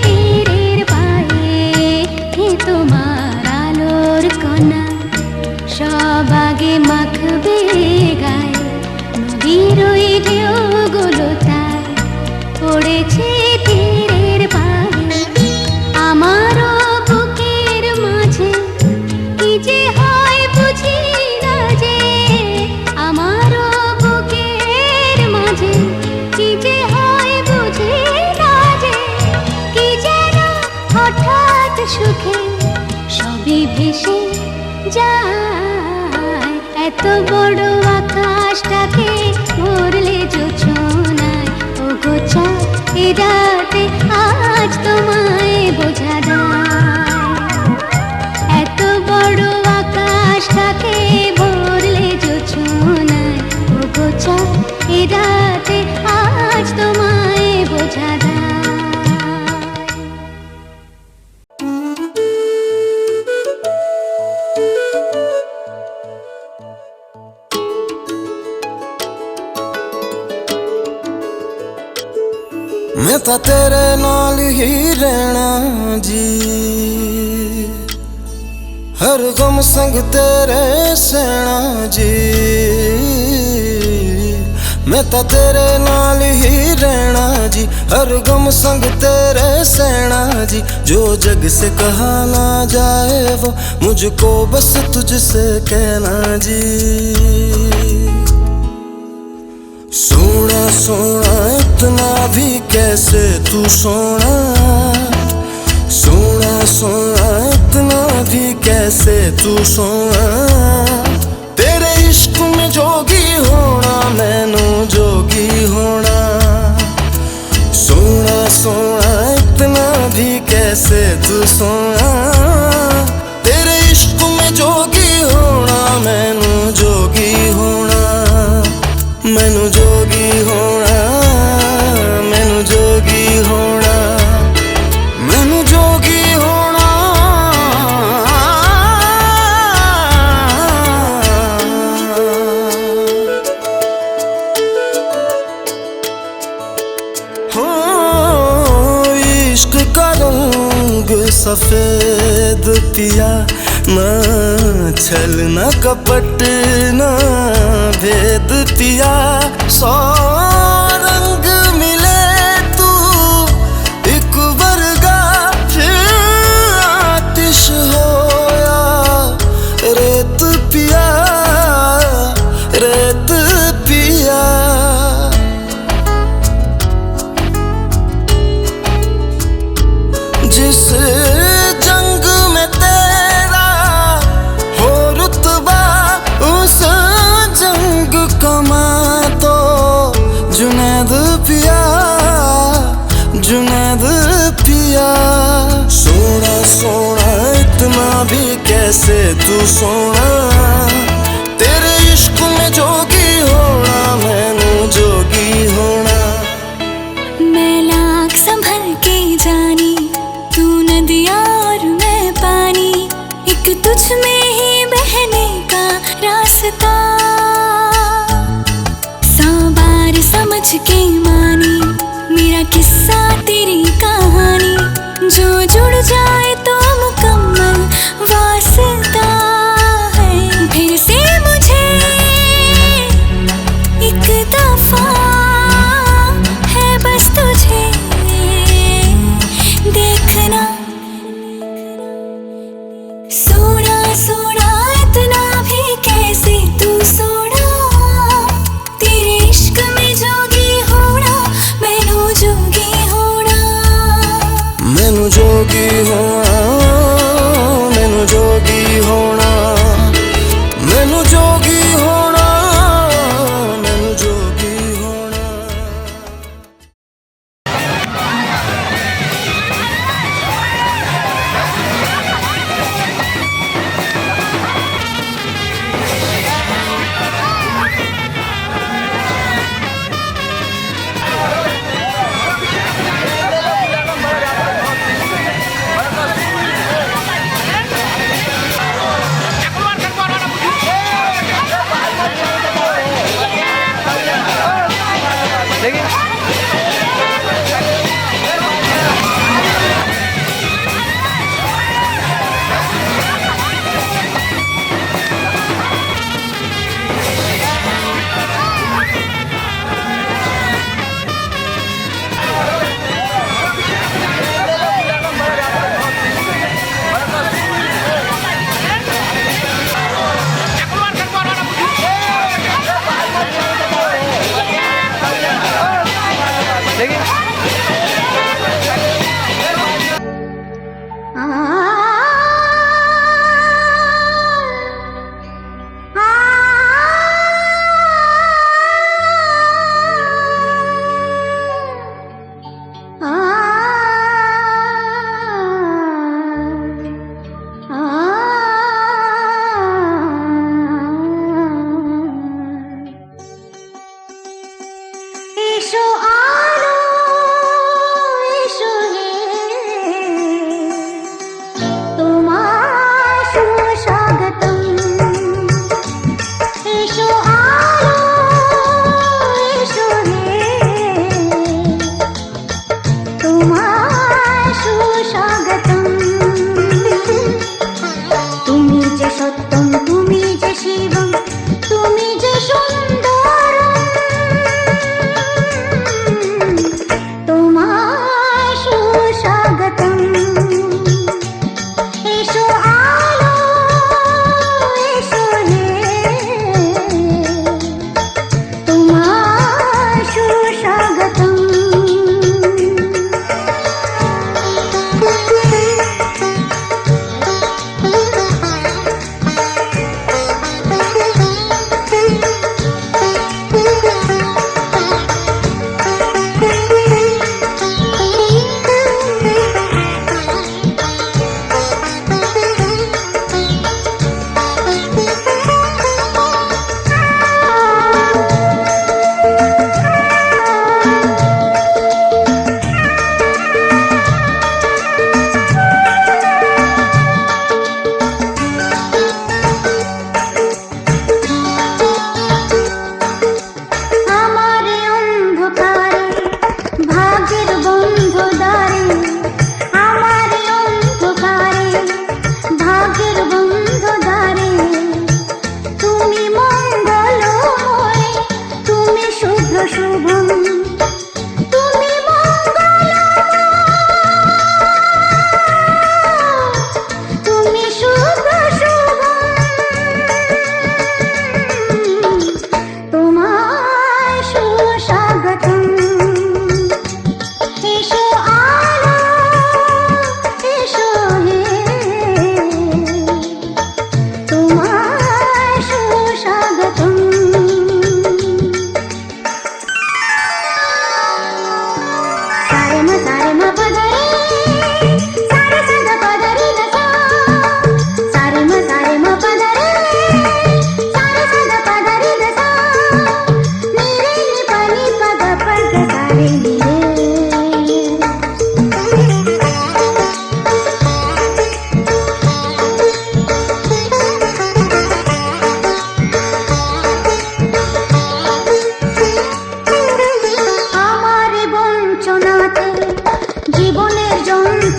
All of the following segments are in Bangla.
তীরের পায়ে হে তোমার আলোর কণা, সব আগে মাখবে গায়ে নদীর ওই ঢেউগুলো তাই পড়েছে তীরের পায়ে। আমারও বুকের মাঝে কি যে হয় বুঝি না যে, আমারও বুকের মাঝে কি যে হয় বুঝি না যে, কি যেন হঠাৎ সুখে সবই ভেসে যায়। এত বড় আকাশটাকে ভরলে জোছনায়, ও গোছা এ রাতে আজ তোমায় বোঝা দায়। এত বড় আকাশটাকে ভরলে জোছনায়, ও গোছা এ রাতে আজ তোমায় বোঝা দায়। मैं तां तेरे नाल ही रहना जी, हर गम संग तेरे सहना जी। मैं तां तेरे नाल ही रहना जी, हर गम संग तेरे सहना जी। जो जग से कहा ना जाए वो मुझको बस तुझसे कहना जी। सोना सोना इतना भी कैसे तू सोना, सोना सोना इतना भी कैसे तू सोना। तेरे इश्क में जोगी होना मैनू जोगी होना। सोना सोना इतना भी कैसे तू सोना। तेरे इश्क में जोगी होना मैनू जोगी होना। मैनू जोगी होना, मैनू जोगी होना, मैनू जोगी होना। हो इश्क का रंग सफेद पिया, ना छल ना कपट ना भेद पिया। सौ रंग मिले तू एक वर्गा, फिर आतिश होया रेत पिया, रेत पिया। जिस जंग में तेरा हो रुतबा, उस जंग कमा तो जुनैद पिया, जुनैद पिया। सोना सोना इतना भी कैसे तू सोना। तेरे इश्क में जोगी होना मैनू जोगी होना। मैं लाख संभल के जानी, तू नदियाँ और मैं पानी, एक तुझ में ही बहने का रास्ता। सौ बार समझ के मानी मेरा किस्सा तेरी कहानी, जो जुड़ जाए तो मुकम्मल वास्ता है। फिर से मुझे एक दफा है बस तुझे देखना। सोना सोना इतना भी कैसे तू सोना। तेरे इश्क में जोगी होना मैनू जोगी होना। मैनू जोगी होना, मैनू जोगी होना, मैनू जोगी होना, मैनू जोगी होना।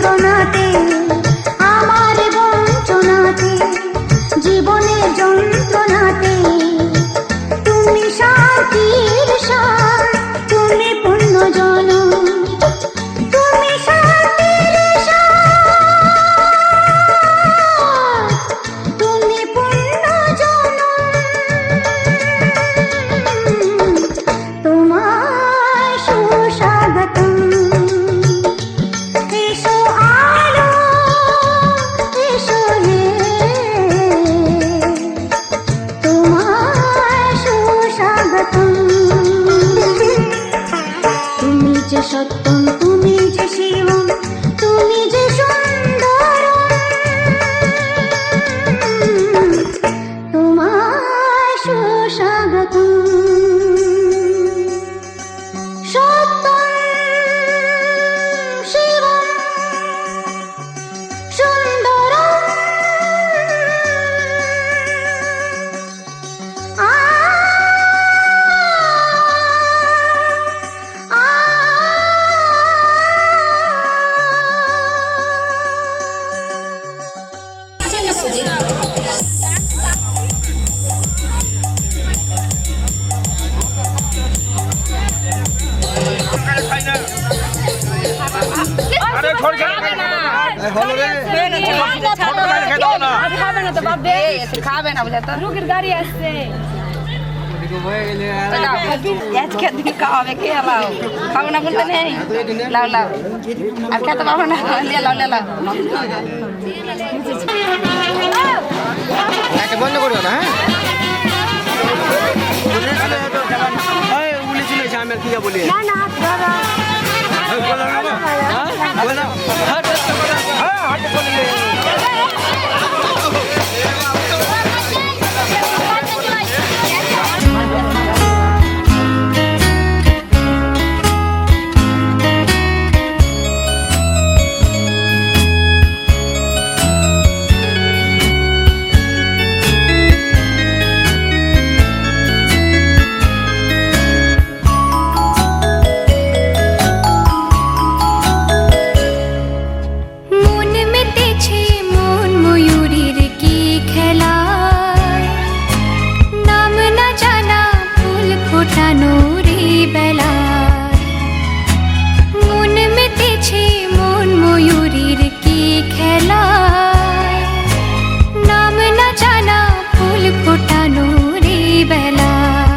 যন্ত্রণাতে আমার বঞ্চনাতে জীবনের যন্ত্রণাতে তুমি শান্তির সার তুমি পূর্ণ জনম তুমি শান্তির সার তুমি পূর্ণ জনম তোমায় সুস্বাগতম এসো আলো এসো হে তোমায় সুস্বাগতম তুমি যে সত্যম তুমি যে শিবম তুমি যে সুন্দরম তোমায় সুস্বাগতম সত্যম শিবম সুন্দরম আ আ আরে ছোট হলো রে ছোট গাড়ি খেয়ে দাও না খাবে না তো বাপ দে খাবে না বুঝা তো রুগীর গাড়ি আসছে আজকে দিন খাওয়াবে কে লাও খাবো না বলতে নেই লাও লাও আর খেতে পাবো না লিয়ে লাও লাও একটা বন্ধ করো না হ্যাঁ এই উলি ছিল আমি কি বলি না না দাদা বলো না হ্যাঁ বলো হ্যাঁ হাট করে মন মেতেছে মন ময়ূরীর কি খেলায় নাম না জানা ফুল ফোটানো রে বেলায় মন মেতেছে মন ময়ূরীর কি খেলায় নাম না জানা ফুল ফোটানো রে বেলায়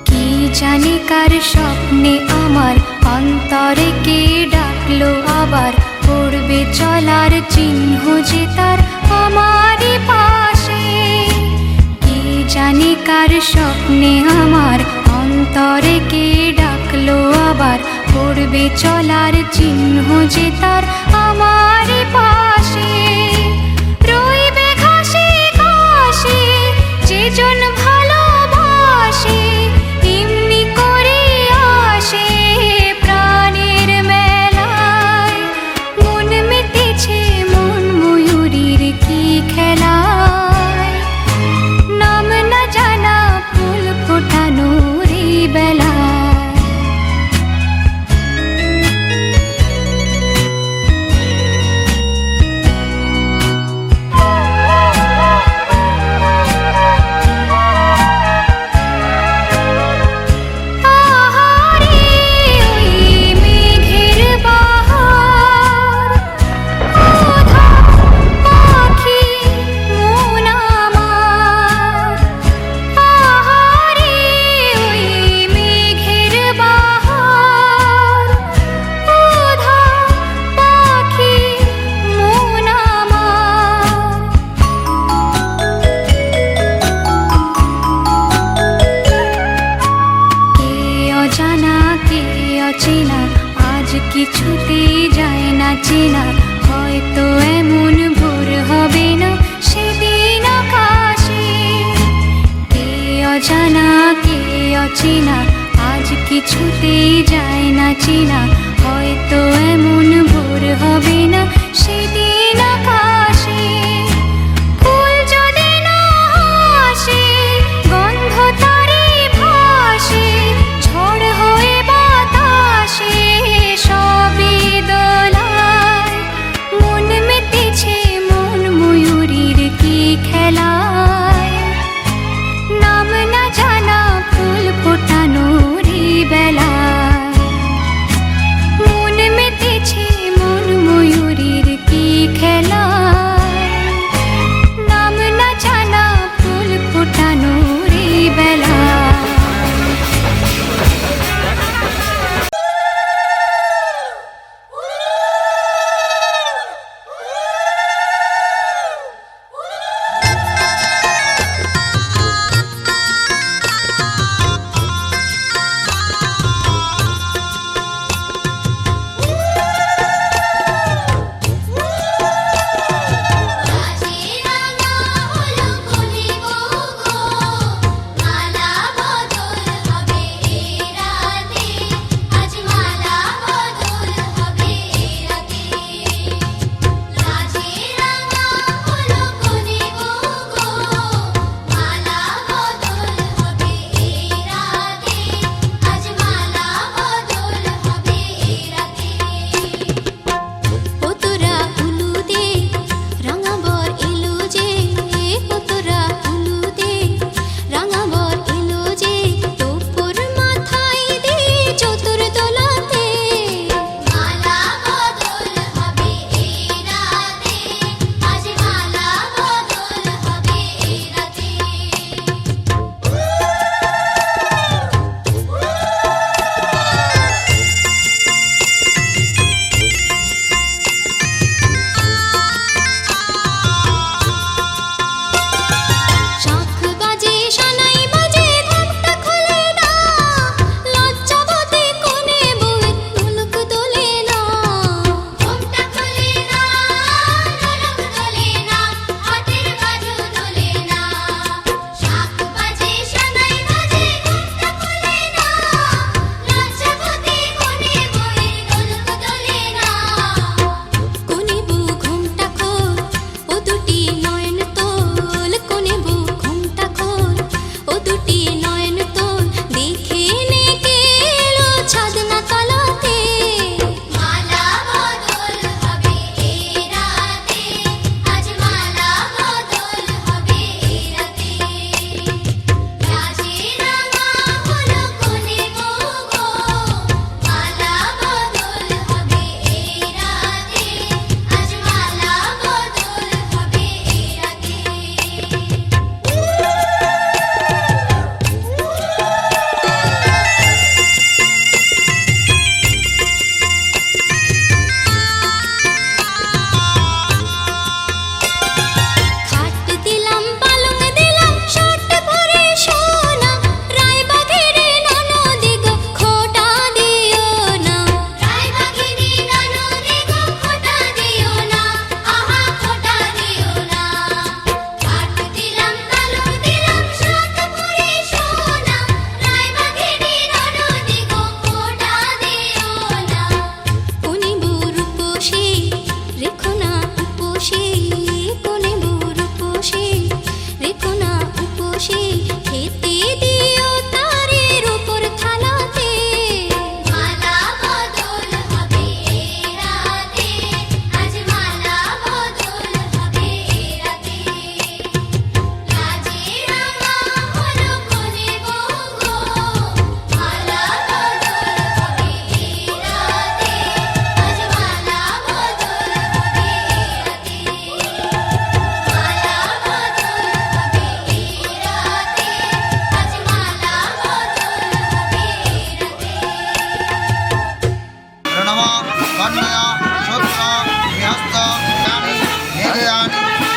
কি জানি কার স্বপ্নে আমার অন্তরে কে ডাকলো আবার পড়বে চলার চিহ্ন যে তার আমারই পাশে কি জানি কার স্বপ্নে আমার অন্তরে কে ডাকলো আবার পড়বে চলার চিহ্ন যে তার আমারই পাশে রইবে ঘাসে ঘাসে যেজন ভালোবাসে এমনি করে আসে প্রাণের মেলায় মন মেতেছে মন ময়ূরীর কি খেলায় নাম না জানা ফুল ফোটানো রে বেলায় কিছুতেই যায় না চেনা হয়তো এমন ভোর হবে না সেদিন আকাশে কে অজানা কে অচেনা আজ কিছুতেই যায় না চেনা হয়তো এমন ভোর হবে না সেদিন আকাশে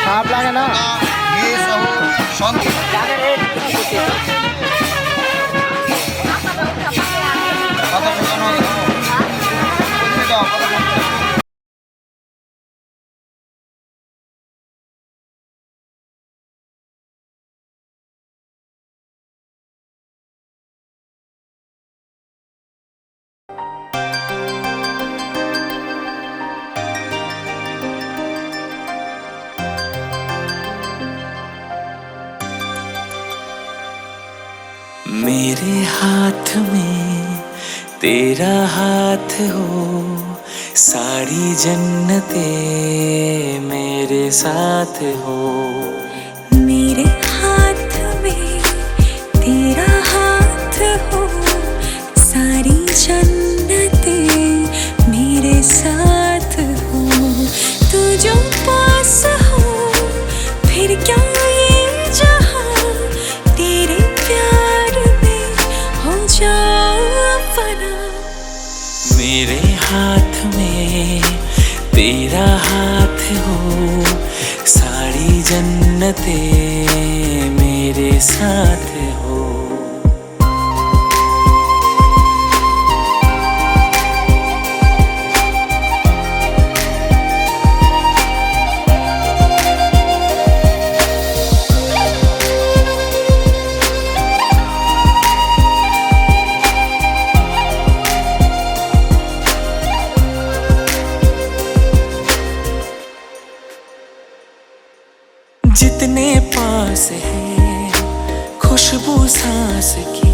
आप लागे ना ये सब शांति मेरे हाथ में तेरा हाथ हो, सारी जन्नतें मेरे साथ हो। मेरे हाथ में तेरा हाथ हो, सारी जन्नतें मेरे साथ हो। तू जो पास हो फिर क्या ये जहां, तेरे प्यार में हो जाऊं फना। मेरे हाथ में तेरा हाथ हो, सारी जन्नतें मेरे साथ हो। जितने पास है खुशबू सांस की,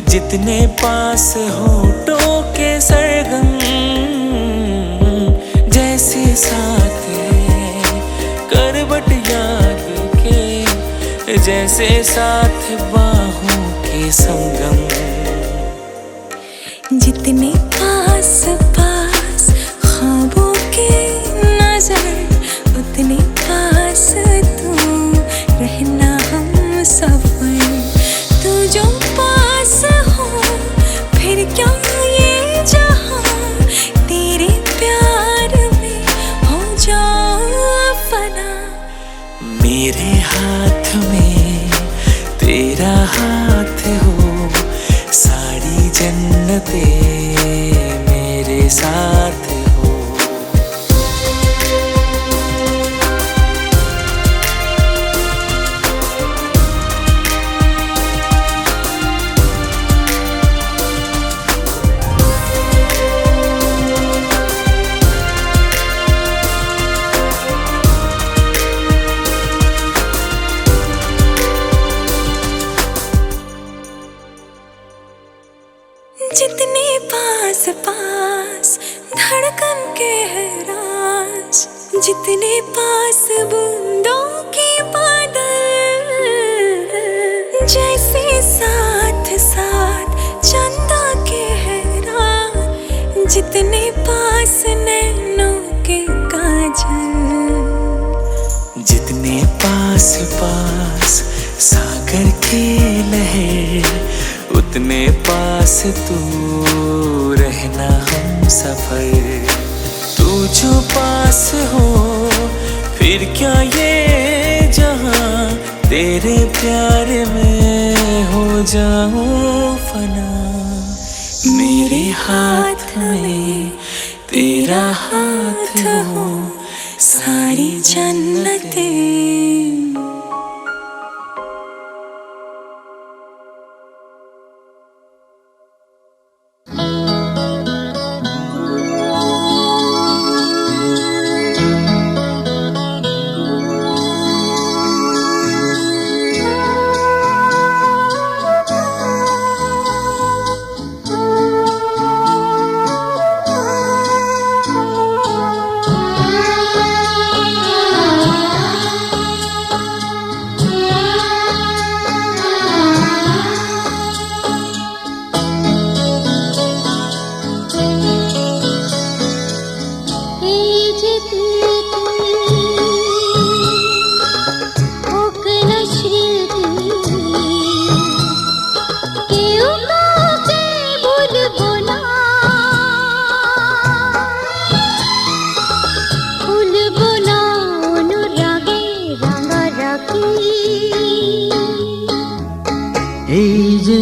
जितने पास होठों के सरगम, जैसे साथ है करवट याद के, जैसे साथ बाहों के संगम। जितने पास पास ख्वाबों के नजर, उतने पास तू रहना हम सफर। तू जो पास हो फिर क्या ये जहां, तेरे प्यार में हो जाऊं फना। मेरे हाथ में तेरा हाथ हो, सारी जन्नतें मेरे साथ हो। जितने पास पास धड़कन के है राज, जितने पास बूंदों के बादल, जैसे साथ साथ चंदा के है रात, जितने पास नैनों के काजल। जितने पास पास सागर की लहर, उतने पास तू रहना हम सफर। तू जो पास हो फिर क्या ये जहां, तेरे प्यार में हो जाऊं फना। मेरे हाथ में तेरा हाथ हो, सारी जन्नतें।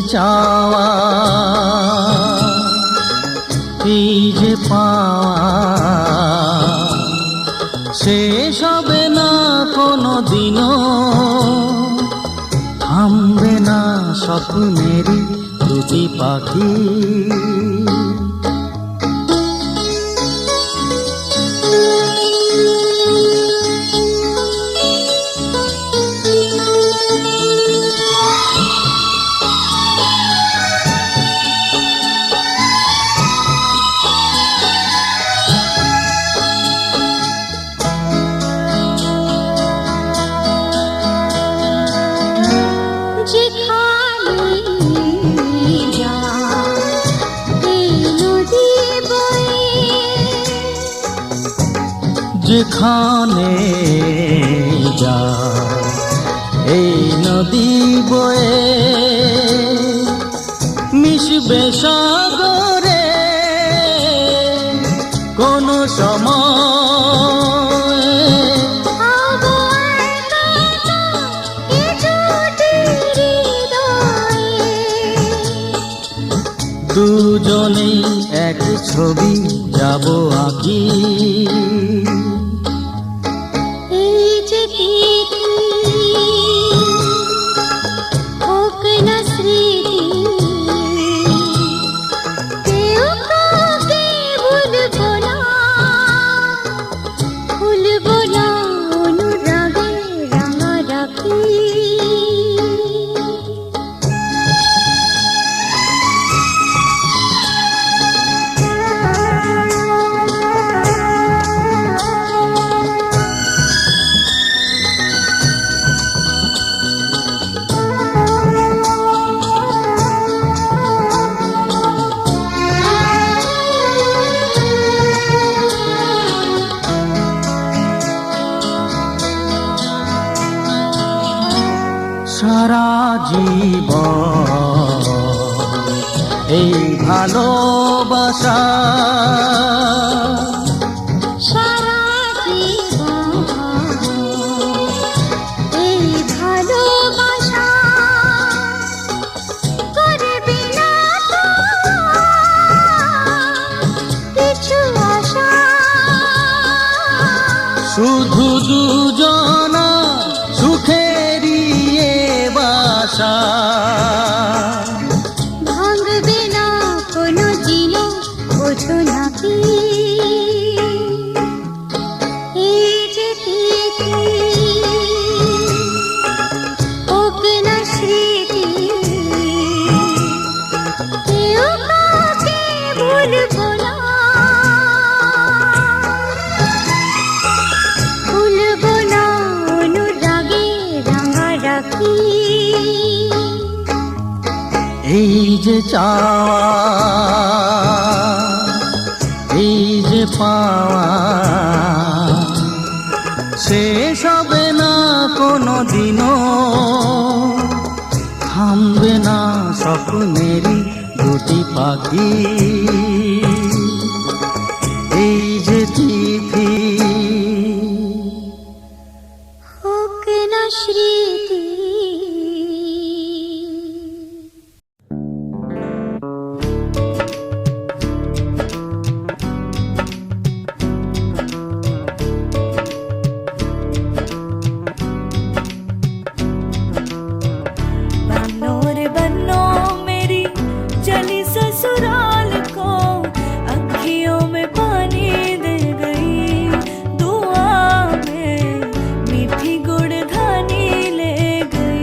চাওয়া এই যে পাওয়া শেষ হবে না কোনো দিনও থামবে না স্বপ্নেরই দুটি পাখি যেখানে যা এই নদী বয়ে মিশবে সাগরে কোনো সময় দুজনেই এক ছবি যাব আঁকি সারা জীবন এই ভালোবাসা সারা জীবন এই ভালোবাসা করবি না তো কিছু আশা শুধু দুজনা সুখেরই এ বাসা ভাঙবে না কোনো দিনও ওঠো নাকি এই যে তিথি হোক না স্মৃতি কেউ কাউকে ভুলবো না ভুলবো না অনুরাগে রাঙা রাখি এই যে চাওয়া এই যে পাওয়া শেষ হবে না কোনো দিনও থামবে না স্বপ্নেরই দুটি পাখি এই যে তিথি হোক না স্মৃতি बनो मेरी चली ससुराल को अखियों में पानी दे गई दुआ में मीठी गुड़ धानी ले गई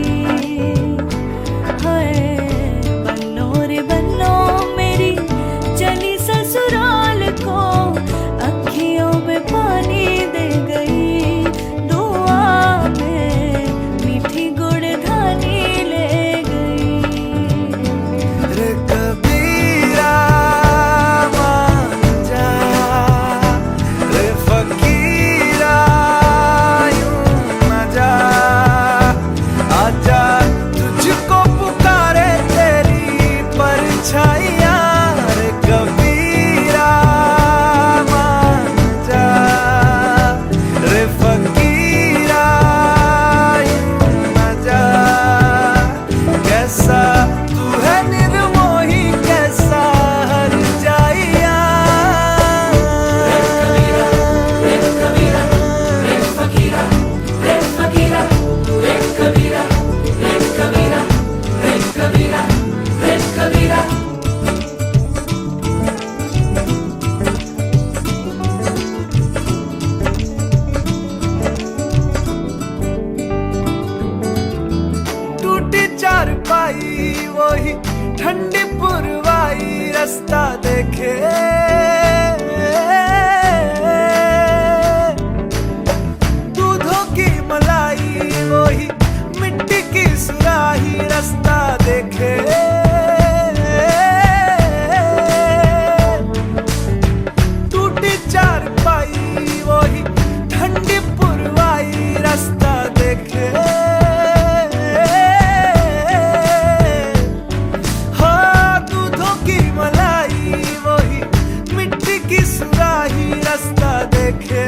वही ठंडी पुरवाई रास्ता देखे दूधों की मलाई वही मिट्टी की सुराही रास्ता देखे टूटी चारपाई वही ठंडी पुरवाई रास्ता देखे हाँ दूधों की मलाई वही मिट्टी की सुराही रास्ता देखे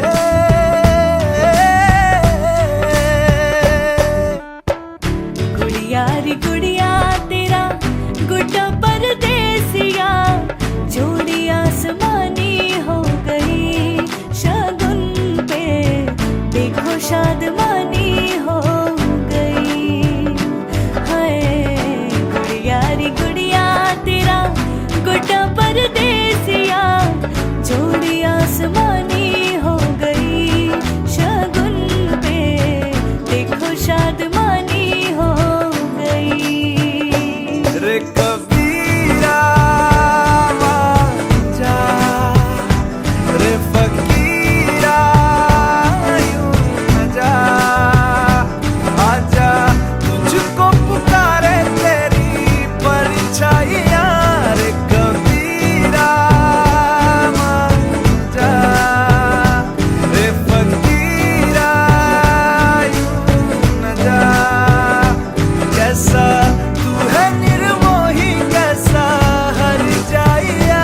गुड़िया रे गुड़िया तेरा गुड्डा परदेसिया जोड़ी आसमानी हो गई शगुन पे देखो शादमानी हो गई हाय गुड़िया रे गुड़िया तेरा गुड्डा परदेसिया जोड़ी आसमानी हो गई शगुन पे देखो शादमानी हो गई रे कबीरा जा रे फकीरा यूं न जा आजा तुझको पुकारे तेरी परछाइयां रे कबीरा जा रे फकीरा यूं न जा कैसा तू है निर्मोही कैसा हर जाइया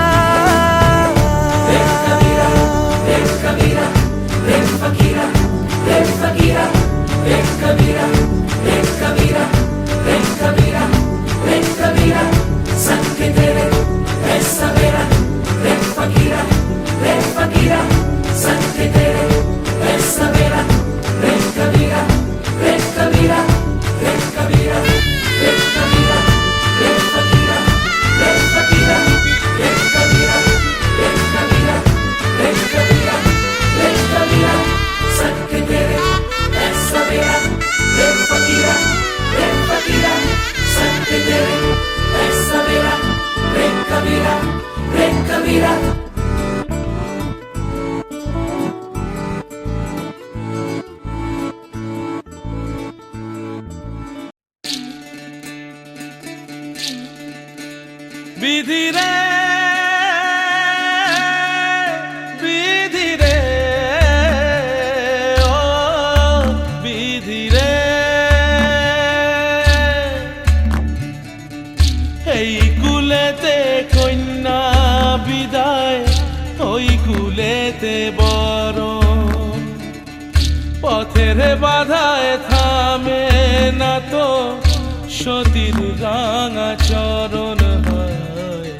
বিধি রে বিধি রে ও বিধি রে এই কুলেতে কন্যা বিদায় ওই কুলেতে বরণ পথের বাধায় থামে না তো সতীর রাঙা চরণ হয়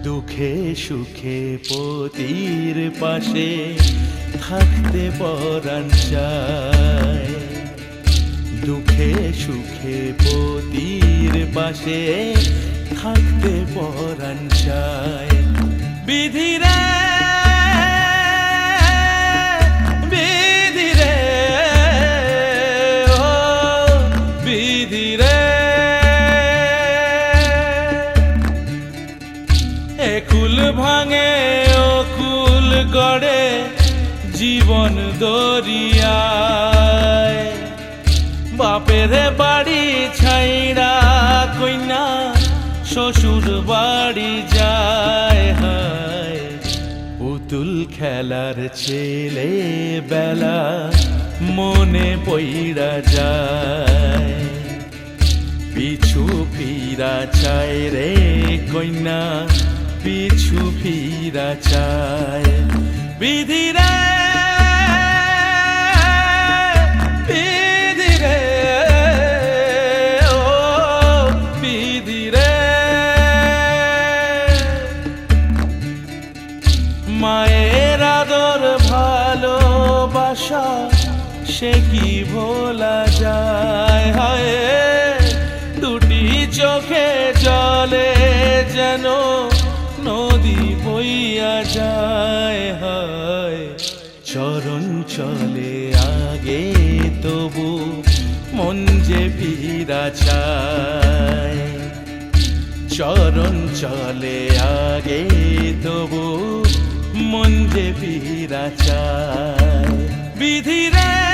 দুঃখে সুখে পতির পাশে থাকতে পরাণ চায় দুঃখে সুখে পতির পাশে থাকতে পরাণ চায় বিধি রে বিধি রে ও বিধি রে একুল ভাঙে অকুল গড়ে জীবন দরিয়ায় বাপের বাড়ি ছাইড়া কইনা শ্বশুর বাড়ি যায় হায় পুতুল খেলার ছেলে বেলা মনে পইড়া যায় পিছু ফিরা চায় রে কইনা পিছু ফিরা চায় বিধি রে বিধি রে ও বিধি রে মায়ের আদর ভালোবাসা সে কি ভোলা যায় হায় দুটি চোখে জলে যেন নদী বইয়া যায় হায় চরণ চলে আগে তবু মন যে ফিরা চায় চরণ চলে আগে তবু মন যে ফিরা চায় বিধি রে